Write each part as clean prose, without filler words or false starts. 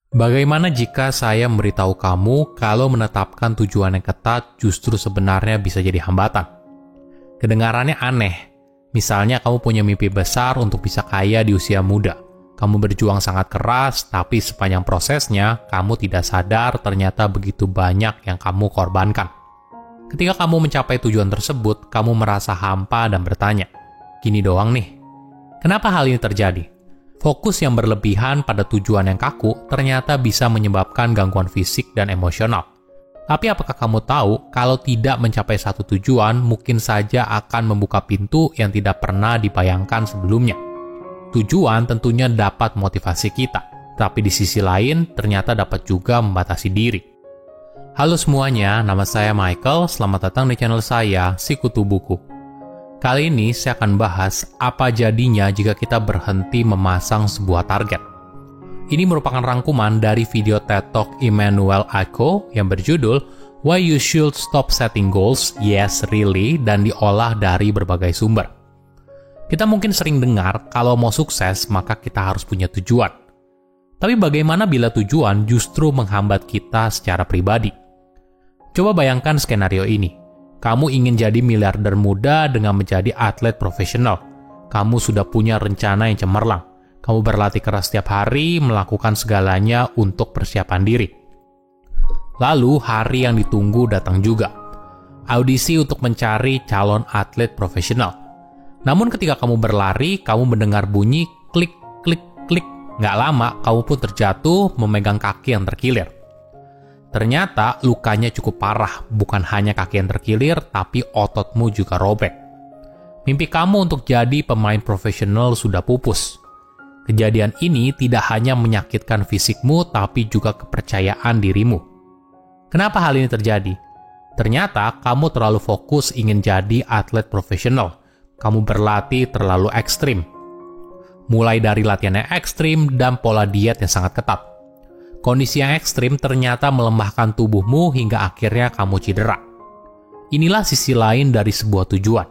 Bagaimana jika saya memberitahu kamu kalau menetapkan tujuan yang ketat justru sebenarnya bisa jadi hambatan? Kedengarannya aneh. Misalnya kamu punya mimpi besar untuk bisa kaya di usia muda. Kamu berjuang sangat keras, tapi sepanjang prosesnya, kamu tidak sadar ternyata begitu banyak yang kamu korbankan. Ketika kamu mencapai tujuan tersebut, kamu merasa hampa dan bertanya, gini doang nih, kenapa hal ini terjadi? Fokus yang berlebihan pada tujuan yang kaku ternyata bisa menyebabkan gangguan fisik dan emosional. Tapi apakah kamu tahu kalau tidak mencapai satu tujuan mungkin saja akan membuka pintu yang tidak pernah dibayangkan sebelumnya? Tujuan tentunya dapat motivasi kita, tapi di sisi lain ternyata dapat juga membatasi diri. Halo semuanya, nama saya Michael, selamat datang di channel saya, Sikutu Buku. Kali ini saya akan bahas apa jadinya jika kita berhenti memasang sebuah target. Ini merupakan rangkuman dari video TED Talk Immanuel Aiko yang berjudul Why You Should Stop Setting Goals, Yes Really, dan diolah dari berbagai sumber. Kita mungkin sering dengar kalau mau sukses maka kita harus punya tujuan. Tapi bagaimana bila tujuan justru menghambat kita secara pribadi? Coba bayangkan skenario ini. Kamu ingin jadi miliarder muda dengan menjadi atlet profesional. Kamu sudah punya rencana yang cemerlang. Kamu berlatih keras setiap hari, melakukan segalanya untuk persiapan diri. Lalu, hari yang ditunggu datang juga. Audisi untuk mencari calon atlet profesional. Namun ketika kamu berlari, kamu mendengar bunyi klik, klik, klik. Nggak lama, kamu pun terjatuh memegang kaki yang terkilir. Ternyata lukanya cukup parah, bukan hanya kaki yang terkilir, tapi ototmu juga robek. Mimpi kamu untuk jadi pemain profesional sudah pupus. Kejadian ini tidak hanya menyakitkan fisikmu, tapi juga kepercayaan dirimu. Kenapa hal ini terjadi? Ternyata kamu terlalu fokus ingin jadi atlet profesional. Kamu berlatih terlalu ekstrim. Mulai dari latihan yang ekstrim dan pola diet yang sangat ketat. Kondisi yang ekstrim ternyata melemahkan tubuhmu hingga akhirnya kamu cedera. Inilah sisi lain dari sebuah tujuan.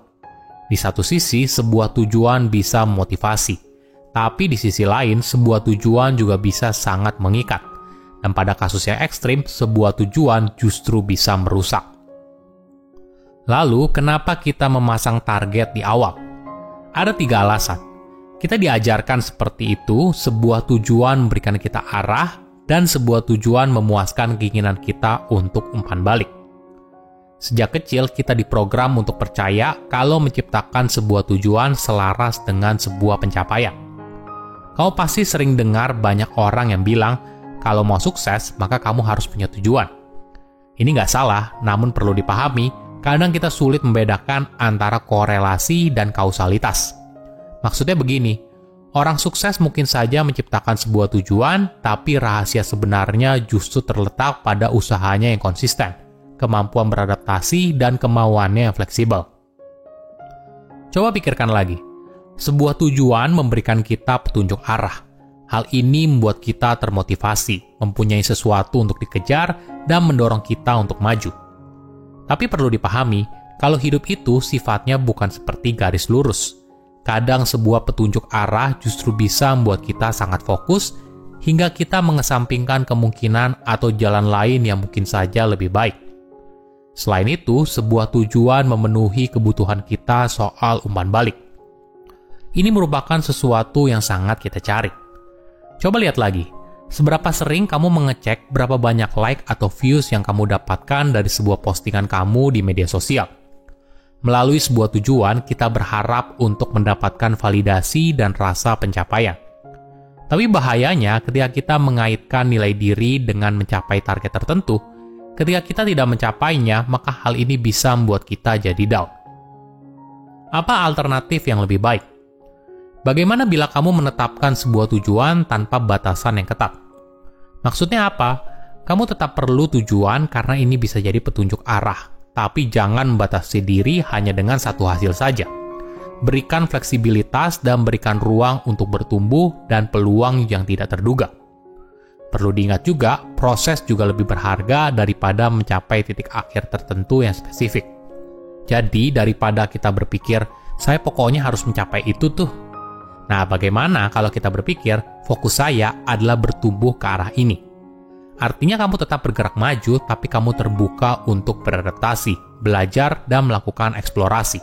Di satu sisi, sebuah tujuan bisa memotivasi. Tapi di sisi lain, sebuah tujuan juga bisa sangat mengikat. Dan pada kasus yang ekstrim, sebuah tujuan justru bisa merusak. Lalu, kenapa kita memasang target di awal? Ada 3 alasan. Kita diajarkan seperti itu, sebuah tujuan memberikan kita arah, dan sebuah tujuan memuaskan keinginan kita untuk umpan balik. Sejak kecil, kita diprogram untuk percaya kalau menciptakan sebuah tujuan selaras dengan sebuah pencapaian. Kamu pasti sering dengar banyak orang yang bilang, kalau mau sukses, maka kamu harus punya tujuan. Ini nggak salah, namun perlu dipahami, kadang kita sulit membedakan antara korelasi dan kausalitas. Maksudnya begini, orang sukses mungkin saja menciptakan sebuah tujuan, tapi rahasia sebenarnya justru terletak pada usahanya yang konsisten, kemampuan beradaptasi, dan kemauannya yang fleksibel. Coba pikirkan lagi. Sebuah tujuan memberikan kita petunjuk arah. Hal ini membuat kita termotivasi, mempunyai sesuatu untuk dikejar, dan mendorong kita untuk maju. Tapi perlu dipahami, kalau hidup itu sifatnya bukan seperti garis lurus. Kadang sebuah petunjuk arah justru bisa membuat kita sangat fokus hingga kita mengesampingkan kemungkinan atau jalan lain yang mungkin saja lebih baik. Selain itu, sebuah tujuan memenuhi kebutuhan kita soal umpan balik. Ini merupakan sesuatu yang sangat kita cari. Coba lihat lagi, seberapa sering kamu mengecek berapa banyak like atau views yang kamu dapatkan dari sebuah postingan kamu di media sosial. Melalui sebuah tujuan, kita berharap untuk mendapatkan validasi dan rasa pencapaian. Tapi bahayanya ketika kita mengaitkan nilai diri dengan mencapai target tertentu, ketika kita tidak mencapainya, maka hal ini bisa membuat kita jadi down. Apa alternatif yang lebih baik? Bagaimana bila kamu menetapkan sebuah tujuan tanpa batasan yang ketat? Maksudnya apa? Kamu tetap perlu tujuan karena ini bisa jadi petunjuk arah. Tapi jangan membatasi diri hanya dengan satu hasil saja. Berikan fleksibilitas dan berikan ruang untuk bertumbuh dan peluang yang tidak terduga. Perlu diingat juga, proses juga lebih berharga daripada mencapai titik akhir tertentu yang spesifik. Jadi, daripada kita berpikir, saya pokoknya harus mencapai itu tuh. Nah, bagaimana kalau kita berpikir, fokus saya adalah bertumbuh ke arah ini? Artinya kamu tetap bergerak maju, tapi kamu terbuka untuk beradaptasi, belajar, dan melakukan eksplorasi.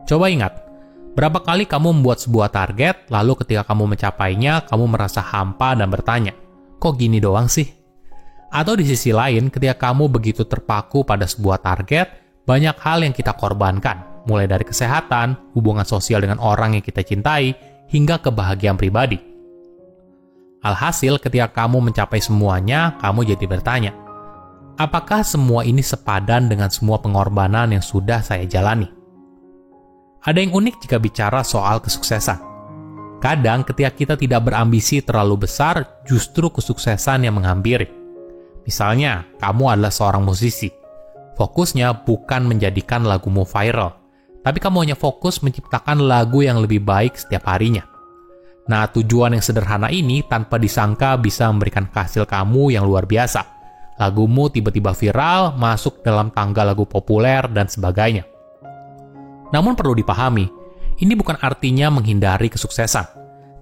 Coba ingat, berapa kali kamu membuat sebuah target, lalu ketika kamu mencapainya, kamu merasa hampa dan bertanya, kok gini doang sih? Atau di sisi lain, ketika kamu begitu terpaku pada sebuah target, banyak hal yang kita korbankan, mulai dari kesehatan, hubungan sosial dengan orang yang kita cintai, hingga kebahagiaan pribadi. Alhasil, ketika kamu mencapai semuanya, kamu jadi bertanya, apakah semua ini sepadan dengan semua pengorbanan yang sudah saya jalani? Ada yang unik jika bicara soal kesuksesan. Kadang ketika kita tidak berambisi terlalu besar, justru kesuksesan yang menghampiri. Misalnya, kamu adalah seorang musisi. Fokusnya bukan menjadikan lagumu viral, tapi kamu hanya fokus menciptakan lagu yang lebih baik setiap harinya. Nah, tujuan yang sederhana ini tanpa disangka bisa memberikan hasil kamu yang luar biasa. Lagumu tiba-tiba viral, masuk dalam tangga lagu populer, dan sebagainya. Namun perlu dipahami, ini bukan artinya menghindari kesuksesan,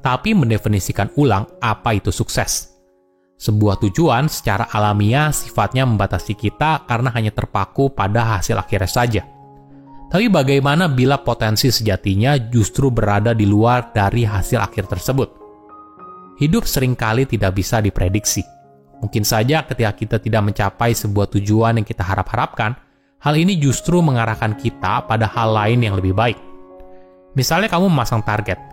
tapi mendefinisikan ulang apa itu sukses. Sebuah tujuan secara alamiah sifatnya membatasi kita karena hanya terpaku pada hasil akhirnya saja. Tapi bagaimana bila potensi sejatinya justru berada di luar dari hasil akhir tersebut? Hidup seringkali tidak bisa diprediksi. Mungkin saja ketika kita tidak mencapai sebuah tujuan yang kita harap-harapkan, hal ini justru mengarahkan kita pada hal lain yang lebih baik. Misalnya kamu memasang target.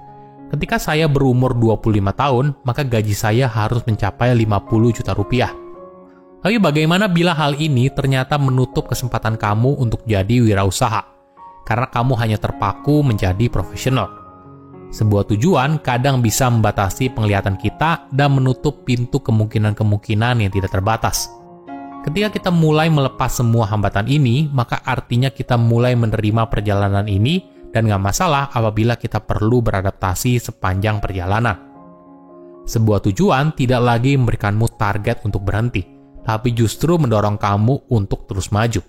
Ketika saya berumur 25 tahun, maka gaji saya harus mencapai 50 juta rupiah. Tapi bagaimana bila hal ini ternyata menutup kesempatan kamu untuk jadi wirausaha? Karena kamu hanya terpaku menjadi profesional. Sebuah tujuan kadang bisa membatasi penglihatan kita dan menutup pintu kemungkinan-kemungkinan yang tidak terbatas. Ketika kita mulai melepas semua hambatan ini, maka artinya kita mulai menerima perjalanan ini dan gak masalah apabila kita perlu beradaptasi sepanjang perjalanan. Sebuah tujuan tidak lagi memberikanmu target untuk berhenti, tapi justru mendorong kamu untuk terus maju.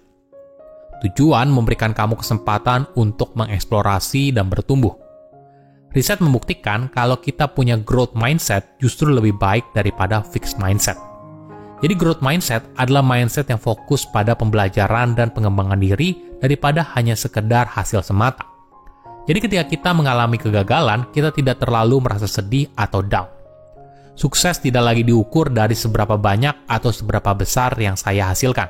Tujuan memberikan kamu kesempatan untuk mengeksplorasi dan bertumbuh. Riset membuktikan kalau kita punya growth mindset justru lebih baik daripada fixed mindset. Jadi growth mindset adalah mindset yang fokus pada pembelajaran dan pengembangan diri daripada hanya sekedar hasil semata. Jadi ketika kita mengalami kegagalan, kita tidak terlalu merasa sedih atau down. Sukses tidak lagi diukur dari seberapa banyak atau seberapa besar yang saya hasilkan,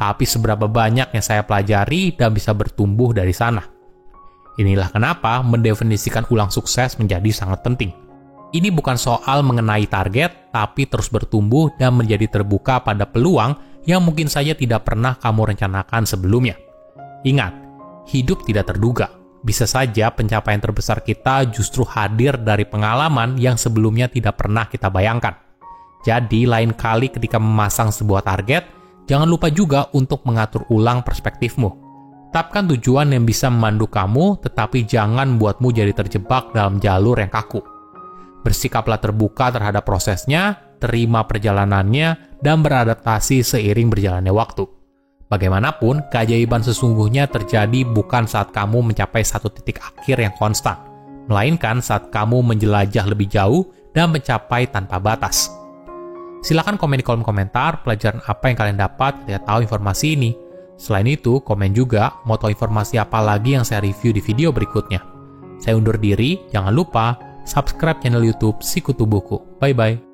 tapi seberapa banyak yang saya pelajari dan bisa bertumbuh dari sana. Inilah kenapa mendefinisikan ulang sukses menjadi sangat penting. Ini bukan soal mengenai target, tapi terus bertumbuh dan menjadi terbuka pada peluang yang mungkin saja tidak pernah kamu rencanakan sebelumnya. Ingat, hidup tidak terduga. Bisa saja pencapaian terbesar kita justru hadir dari pengalaman yang sebelumnya tidak pernah kita bayangkan. Jadi, lain kali ketika memasang sebuah target, jangan lupa juga untuk mengatur ulang perspektifmu. Tetapkan tujuan yang bisa memandu kamu, tetapi jangan buatmu jadi terjebak dalam jalur yang kaku. Bersikaplah terbuka terhadap prosesnya, terima perjalanannya, dan beradaptasi seiring berjalannya waktu. Bagaimanapun, keajaiban sesungguhnya terjadi bukan saat kamu mencapai satu titik akhir yang konstan, melainkan saat kamu menjelajah lebih jauh dan mencapai tanpa batas. Silakan komen di kolom komentar pelajaran apa yang kalian dapat ketika tahu informasi ini. Selain itu, komen juga mau tahu informasi apa lagi yang saya review di video berikutnya. Saya undur diri, jangan lupa subscribe channel YouTube Sikutu Buku. Bye-bye.